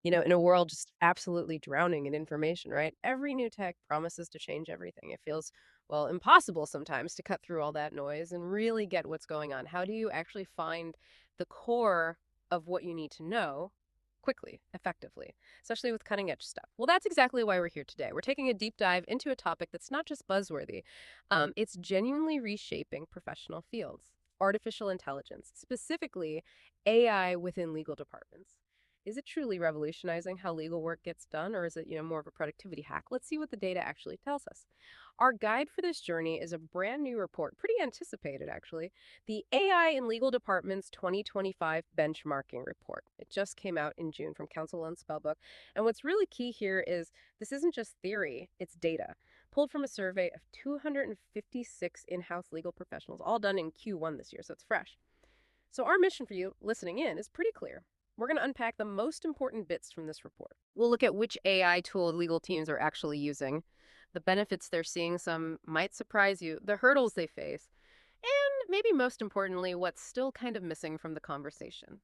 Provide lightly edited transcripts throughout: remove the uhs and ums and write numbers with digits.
In a world just absolutely drowning in information, right? Every new tech promises to change everything. It feels, well, impossible sometimes to cut through all that noise and really get what's going on. How do you actually find the core of what you need to know quickly, effectively, especially with cutting edge stuff? Well, that's exactly why we're here today. We're taking a deep dive into a topic that's not just buzzworthy, it's genuinely reshaping professional fields. Artificial intelligence, specifically AI within legal departments. Is it truly revolutionizing how legal work gets done, or is it, more of a productivity hack? Let's see what the data actually tells us. Our guide for this journey is a brand new report, pretty anticipated actually, the AI in Legal Department's 2025 benchmarking report. It just came out in June from Counsel and Spellbook. And what's really key here is this isn't just theory, it's data pulled from a survey of 256 in-house legal professionals, all done in Q1 this year, so it's fresh. So our mission for you listening in is pretty clear. We're going to unpack the most important bits from this report. We'll look at which AI tool legal teams are actually using, the benefits they're seeing, some might surprise you, the hurdles they face, and maybe most importantly, what's still kind of missing from the conversation.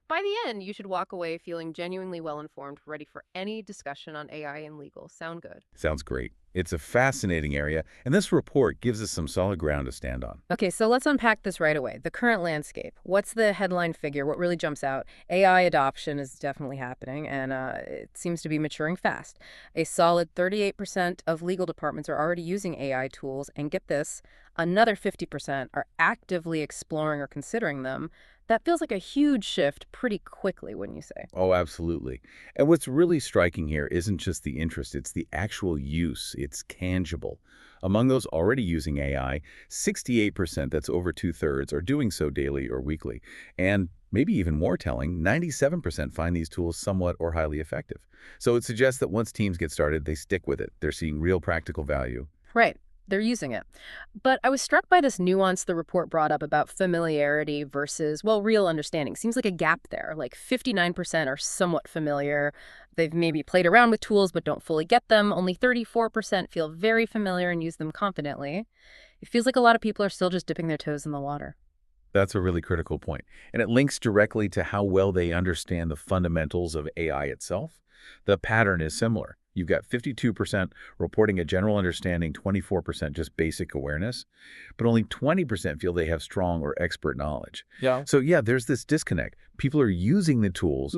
By the end, you should walk away feeling genuinely well informed, ready for any discussion on AI and legal. Sound good? Sounds great. It's a fascinating area, and this report gives us some solid ground to stand on. Okay, so let's unpack this right away. The current landscape. What's the headline figure? What really jumps out? AI adoption is definitely happening, and it seems to be maturing fast. A solid 38% of legal departments are already using AI tools, and get this, another 50% are actively exploring or considering them. That feels like a huge shift pretty quickly, wouldn't you say? Oh, absolutely. And what's really striking here isn't just the interest, it's the actual use. It's tangible. Among those already using AI, 68%, that's over two-thirds, are doing so daily or weekly. And maybe even more telling, 97% find these tools somewhat or highly effective. So it suggests that once teams get started, they stick with it. They're seeing real practical value. Right. They're using it. But I was struck by this nuance the report brought up about familiarity versus, well, real understanding. Seems like a gap there. Like 59% are somewhat familiar. They've maybe played around with tools but don't fully get them. Only 34% feel very familiar and use them confidently. It feels like a lot of people are still just dipping their toes in the water. That's a really critical point. And it links directly to how well they understand the fundamentals of AI itself. The pattern is similar. You've got 52% reporting a general understanding, 24% just basic awareness, but only 20% feel they have strong or expert knowledge. Yeah. So yeah, there's this disconnect. People are using the tools,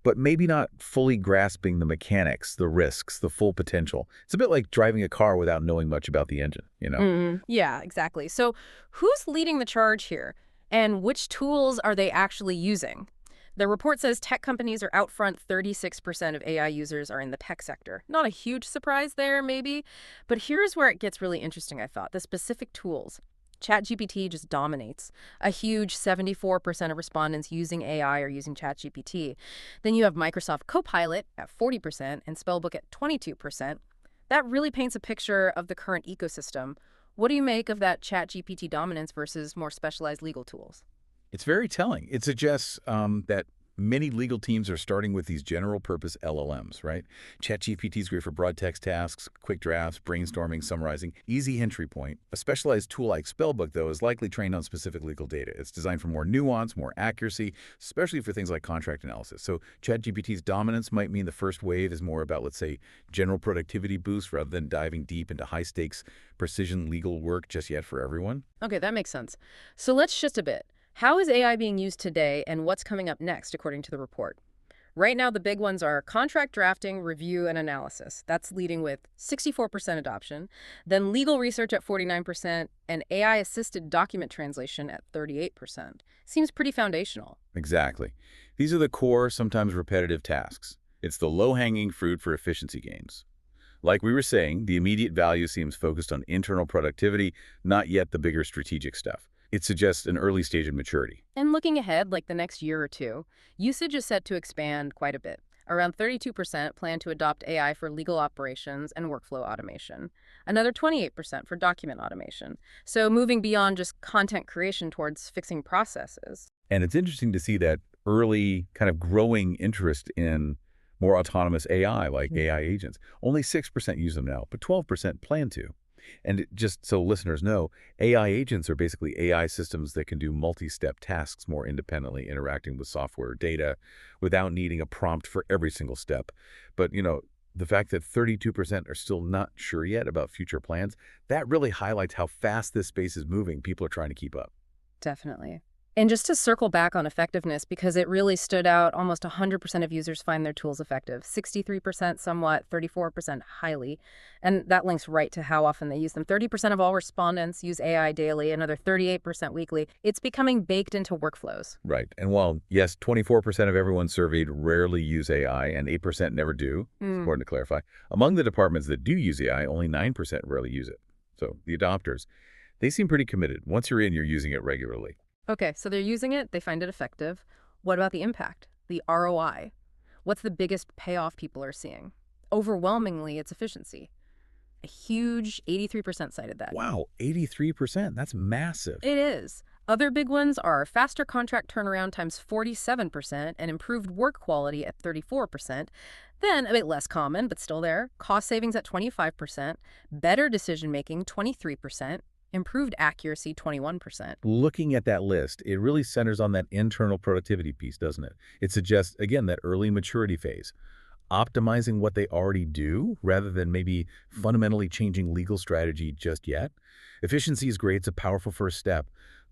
but maybe not fully grasping the mechanics, the risks, the full potential. It's a bit like driving a car without knowing much about the engine? Yeah, exactly. So who's leading the charge here? And which tools are they actually using? The report says tech companies are out front. 36% of AI users are in the tech sector. Not a huge surprise there, maybe. But here's where it gets really interesting, I thought. The specific tools. ChatGPT just dominates. A huge 74% of respondents using AI are using ChatGPT. Then you have Microsoft Copilot at 40% and Spellbook at 22%. That really paints a picture of the current ecosystem. What do you make of that ChatGPT dominance versus more specialized legal tools? It's very telling. It suggests that many legal teams are starting with these general-purpose LLMs, right? ChatGPT is great for broad text tasks, quick drafts, brainstorming, summarizing, easy entry point. A specialized tool like Spellbook, though, is likely trained on specific legal data. It's designed for more nuance, more accuracy, especially for things like contract analysis. So ChatGPT's dominance might mean the first wave is more about, let's say, general productivity boost rather than diving deep into high-stakes precision legal work just yet for everyone. Okay, that makes sense. So let's shift a bit. How is AI being used today and what's coming up next, according to the report? Right now, the big ones are contract drafting, review, and analysis. That's leading with 64% adoption. Then legal research at 49% and AI-assisted document translation at 38%. Seems pretty foundational. Exactly. These are the core, sometimes repetitive tasks. It's the low-hanging fruit for efficiency gains. Like we were saying, the immediate value seems focused on internal productivity, not yet the bigger strategic stuff. It suggests an early stage of maturity. And looking ahead, like the next year or two, usage is set to expand quite a bit. Around 32% plan to adopt AI for legal operations and workflow automation. Another 28% for document automation. So moving beyond just content creation towards fixing processes. And it's interesting to see that early kind of growing interest in more autonomous AI, like AI agents. Only 6% use them now, but 12% plan to. And just so listeners know, AI agents are basically AI systems that can do multi-step tasks more independently, interacting with software or data without needing a prompt for every single step. But, the fact that 32% are still not sure yet about future plans, that really highlights how fast this space is moving. People are trying to keep up. Definitely. And just to circle back on effectiveness, because it really stood out, almost 100% of users find their tools effective, 63% somewhat, 34% highly. And that links right to how often they use them. 30% of all respondents use AI daily, another 38% weekly. It's becoming baked into workflows. Right. And while, yes, 24% of everyone surveyed rarely use AI and 8% never do, it's Hmm. important to clarify, among the departments that do use AI, only 9% rarely use it. So the adopters, they seem pretty committed. Once you're in, you're using it regularly. Okay, so they're using it, they find it effective. What about the impact, the ROI? What's the biggest payoff people are seeing? Overwhelmingly, it's efficiency. A huge 83% cited that. Wow, 83%. That's massive. It is. Other big ones are faster contract turnaround times 47% and improved work quality at 34%. Then, a bit less common, but still there, cost savings at 25%, better decision making 23%, improved accuracy 21%. Looking at that list, it really centers on that internal productivity piece, doesn't it? It suggests, again, that early maturity phase, optimizing what they already do rather than maybe fundamentally changing legal strategy just yet. Efficiency is great. It's a powerful first step.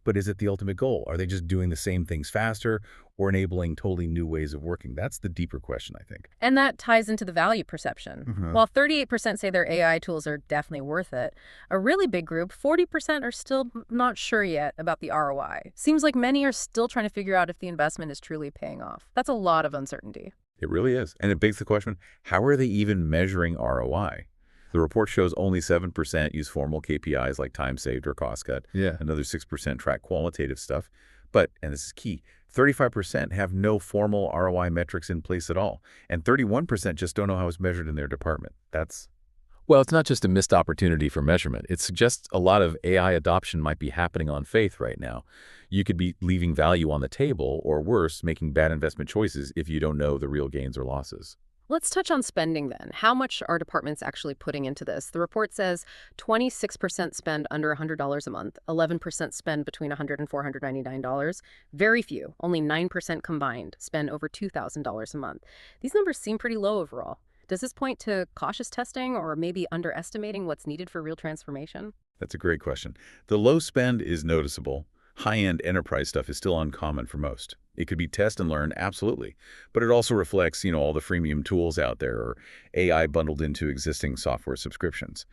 But is it the ultimate goal? Are they just doing the same things faster or enabling totally new ways of working? That's the deeper question, I think. And that ties into the value perception. While 38% say their AI tools are definitely worth it, a really big group, 40%, are still not sure yet about the ROI. Seems like many are still trying to figure out if the investment is truly paying off. That's a lot of uncertainty. It really is. And it begs the question, how are they even measuring ROI? The report shows only 7% use formal KPIs like time saved or cost cut. Yeah. Another 6% track qualitative stuff. But, and this is key, 35% have no formal ROI metrics in place at all. And 31% just don't know how it's measured in their department. Well, it's not just a missed opportunity for measurement. It suggests a lot of AI adoption might be happening on faith right now. You could be leaving value on the table, or worse, making bad investment choices if you don't know the real gains or losses. Let's touch on spending then. How much are departments actually putting into this? The report says 26% spend under $100 a month, 11% spend between $100 and $499. Very few, only 9% combined, spend over $2,000 a month. These numbers seem pretty low overall. Does this point to cautious testing or maybe underestimating what's needed for real transformation? That's a great question. The low spend is noticeable. High-end enterprise stuff is still uncommon for most. It could be test and learn, absolutely. But it also reflects, all the freemium tools out there or AI bundled into existing software subscriptions.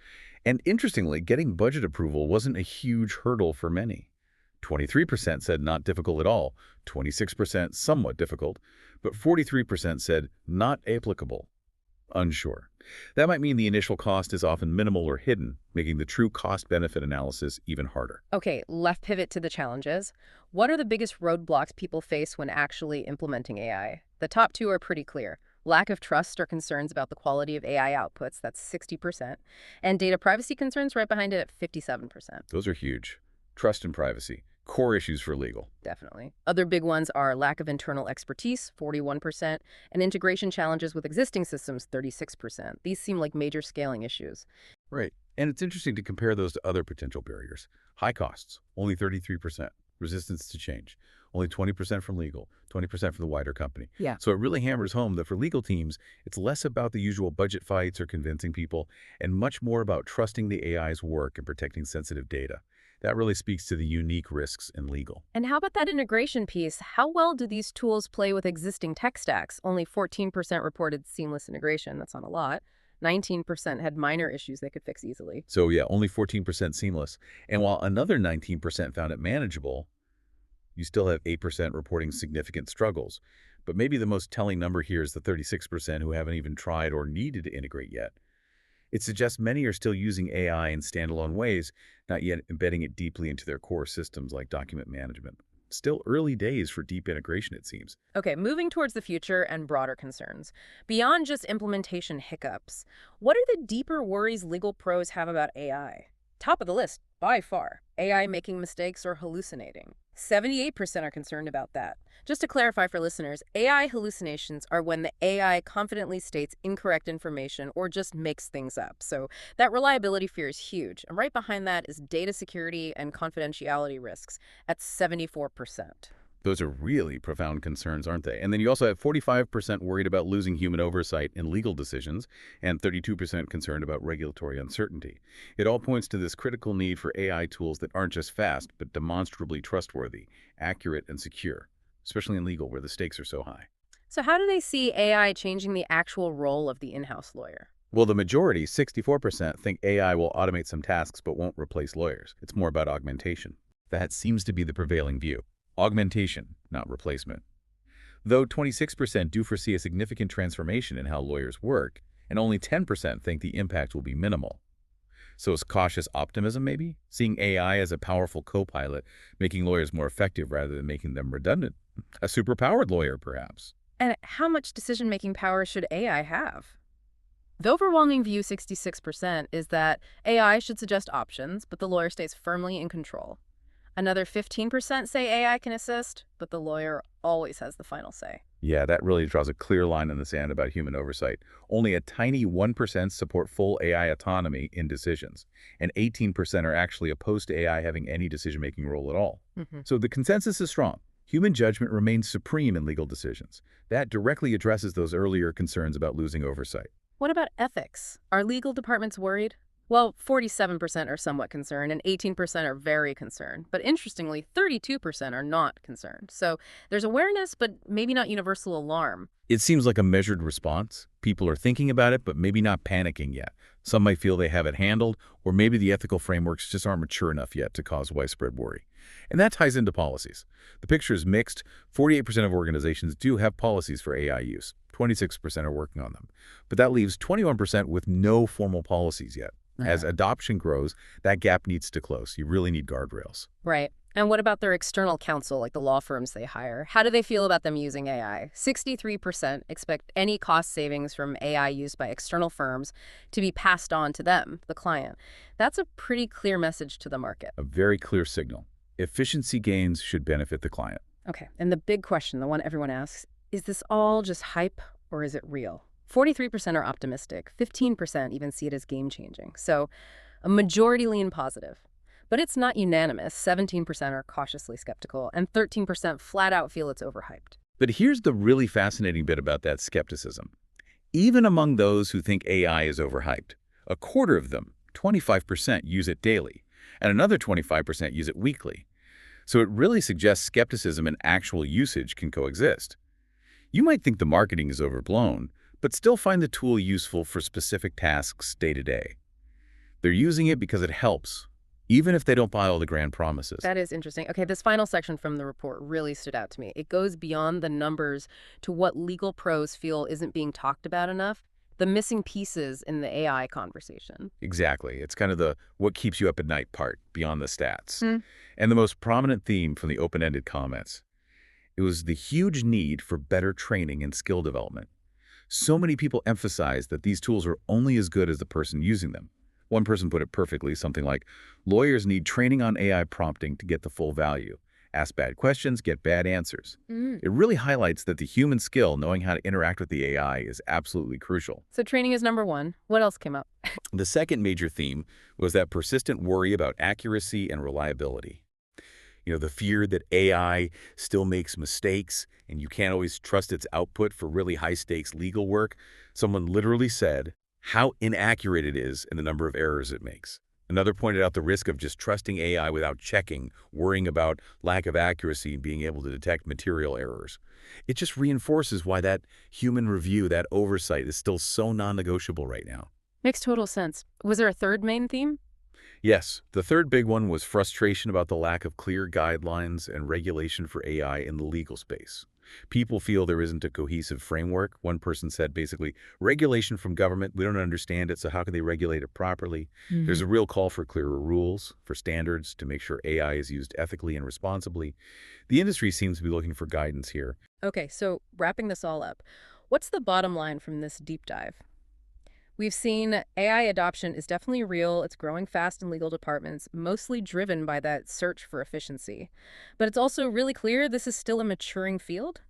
And interestingly, getting budget approval wasn't a huge hurdle for many. 23% said not difficult at all, 26% somewhat difficult, but 43% said not applicable, unsure. That might mean the initial cost is often minimal or hidden, making the true cost-benefit analysis even harder. Okay, left pivot to the challenges. What are the biggest roadblocks people face when actually implementing AI? The top two are pretty clear. Lack of trust or concerns about the quality of AI outputs, that's 60%, and data privacy concerns right behind it at 57%. Those are huge. Trust and privacy, core issues for legal. Definitely. Other big ones are lack of internal expertise, 41%, and integration challenges with existing systems, 36%. These seem like major scaling issues. Right. And it's interesting to compare those to other potential barriers. High costs, only 33%. Resistance to change, only 20% from legal, 20% from the wider company. Yeah. So it really hammers home that for legal teams, it's less about the usual budget fights or convincing people, and much more about trusting the AI's work and protecting sensitive data. That really speaks to the unique risks in legal. And how about that integration piece? How well do these tools play with existing tech stacks? Only 14% reported seamless integration. That's not a lot. 19% had minor issues they could fix easily. So yeah, only 14% seamless. And while another 19% found it manageable, you still have 8% reporting significant struggles. But maybe the most telling number here is the 36% who haven't even tried or needed to integrate yet. It suggests many are still using AI in standalone ways, not yet embedding it deeply into their core systems like document management. Still early days for deep integration, it seems. Okay, moving towards the future and broader concerns. Beyond just implementation hiccups, what are the deeper worries legal pros have about AI? Top of the list, by far, AI making mistakes or hallucinating. 78% are concerned about that. Just to clarify for listeners, AI hallucinations are when the AI confidently states incorrect information or just makes things up. So that reliability fear is huge. And right behind that is data security and confidentiality risks at 74%. Those are really profound concerns, aren't they? And then you also have 45% worried about losing human oversight in legal decisions and 32% concerned about regulatory uncertainty. It all points to this critical need for AI tools that aren't just fast, but demonstrably trustworthy, accurate, and secure, especially in legal where the stakes are so high. So how do they see AI changing the actual role of the in-house lawyer? Well, the majority, 64%, think AI will automate some tasks but won't replace lawyers. It's more about augmentation. That seems to be the prevailing view. Augmentation, not replacement. Though 26% do foresee a significant transformation in how lawyers work, and only 10% think the impact will be minimal. So it's cautious optimism, maybe? Seeing AI as a powerful co-pilot, making lawyers more effective rather than making them redundant. A superpowered lawyer, perhaps. And how much decision-making power should AI have? The overwhelming view, 66%, is that AI should suggest options, but the lawyer stays firmly in control. Another 15% say AI can assist, but the lawyer always has the final say. Yeah, that really draws a clear line in the sand about human oversight. Only a tiny 1% support full AI autonomy in decisions, and 18% are actually opposed to AI having any decision-making role at all. So the consensus is strong. Human judgment remains supreme in legal decisions. That directly addresses those earlier concerns about losing oversight. What about ethics? Are legal departments worried? Well, 47% are somewhat concerned and 18% are very concerned. But interestingly, 32% are not concerned. So there's awareness, but maybe not universal alarm. It seems like a measured response. People are thinking about it, but maybe not panicking yet. Some might feel they have it handled, or maybe the ethical frameworks just aren't mature enough yet to cause widespread worry. And that ties into policies. The picture is mixed. 48% of organizations do have policies for AI use. 26% are working on them. But that leaves 21% with no formal policies yet. As adoption grows, that gap needs to close. You really need guardrails. Right. And what about their external counsel, like the law firms they hire? How do they feel about them using AI? 63% expect any cost savings from AI used by external firms to be passed on to them, the client. That's a pretty clear message to the market. A very clear signal. Efficiency gains should benefit the client. Okay. And the big question, the one everyone asks, is this all just hype or is it real? 43% are optimistic. 15% even see it as game-changing. So a majority lean positive. But it's not unanimous. 17% are cautiously skeptical, and 13% flat out feel it's overhyped. But here's the really fascinating bit about that skepticism. Even among those who think AI is overhyped, a quarter of them, 25%, use it daily, and another 25% use it weekly. So it really suggests skepticism and actual usage can coexist. You might think the marketing is overblown, but still find the tool useful for specific tasks day to day. They're using it because it helps, even if they don't buy all the grand promises. That is interesting. Okay, this final section from the report really stood out to me. It goes beyond the numbers to what legal pros feel isn't being talked about enough, the missing pieces in the AI conversation. Exactly. It's kind of the what keeps you up at night part, beyond the stats. And the most prominent theme from the open-ended comments, it was the huge need for better training and skill development. So many people emphasize that these tools are only as good as the person using them. One person put it perfectly, something like, lawyers need training on AI prompting to get the full value. Ask bad questions, get bad answers. It really highlights that the human skill, knowing how to interact with the AI, is absolutely crucial. So training is number one. What else came up? The second major theme was that persistent worry about accuracy and reliability. The fear that AI still makes mistakes and you can't always trust its output for really high-stakes legal work. Someone literally said how inaccurate it is and the number of errors it makes. Another pointed out the risk of just trusting AI without checking, worrying about lack of accuracy and being able to detect material errors. It just reinforces why that human review, that oversight, is still so non-negotiable right now. Makes total sense. Was there a third main theme? Yes, the third big one was frustration about the lack of clear guidelines and regulation for AI in the legal space. People feel there isn't a cohesive framework. One person said basically, regulation from government, we don't understand it, so how can they regulate it properly? There's a real call for clearer rules, for standards to make sure AI is used ethically and responsibly. The industry seems to be looking for guidance here. Okay, so wrapping this all up, what's the bottom line from this deep dive? We've seen AI adoption is definitely real. It's growing fast in legal departments, mostly driven by that search for efficiency. But it's also really clear this is still a maturing field.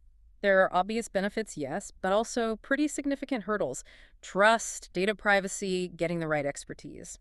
There are obvious benefits, yes, but also pretty significant hurdles. Trust, data privacy, getting the right expertise.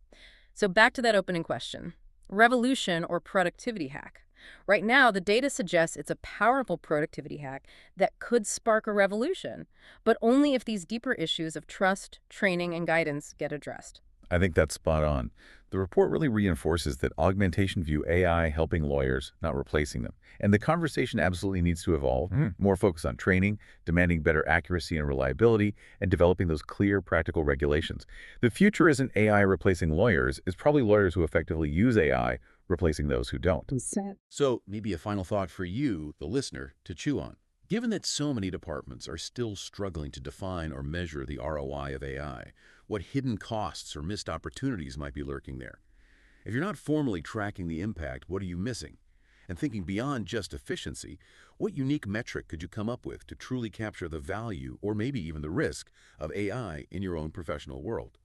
So back to that opening question. Revolution or productivity hack? Right now, the data suggests it's a powerful productivity hack that could spark a revolution, but only if these deeper issues of trust, training, and guidance get addressed. I think that's spot on. The report really reinforces that augmentation view AI helping lawyers, not replacing them. And the conversation absolutely needs to evolve, more focus on training, demanding better accuracy and reliability, and developing those clear, practical regulations. The future isn't AI replacing lawyers, it's probably lawyers who effectively use AI replacing those who don't. So maybe a final thought for you, the listener, to chew on. Given that so many departments are still struggling to define or measure the ROI of AI, what hidden costs or missed opportunities might be lurking there? If you're not formally tracking the impact, what are you missing? And thinking beyond just efficiency, what unique metric could you come up with to truly capture the value or maybe even the risk of AI in your own professional world?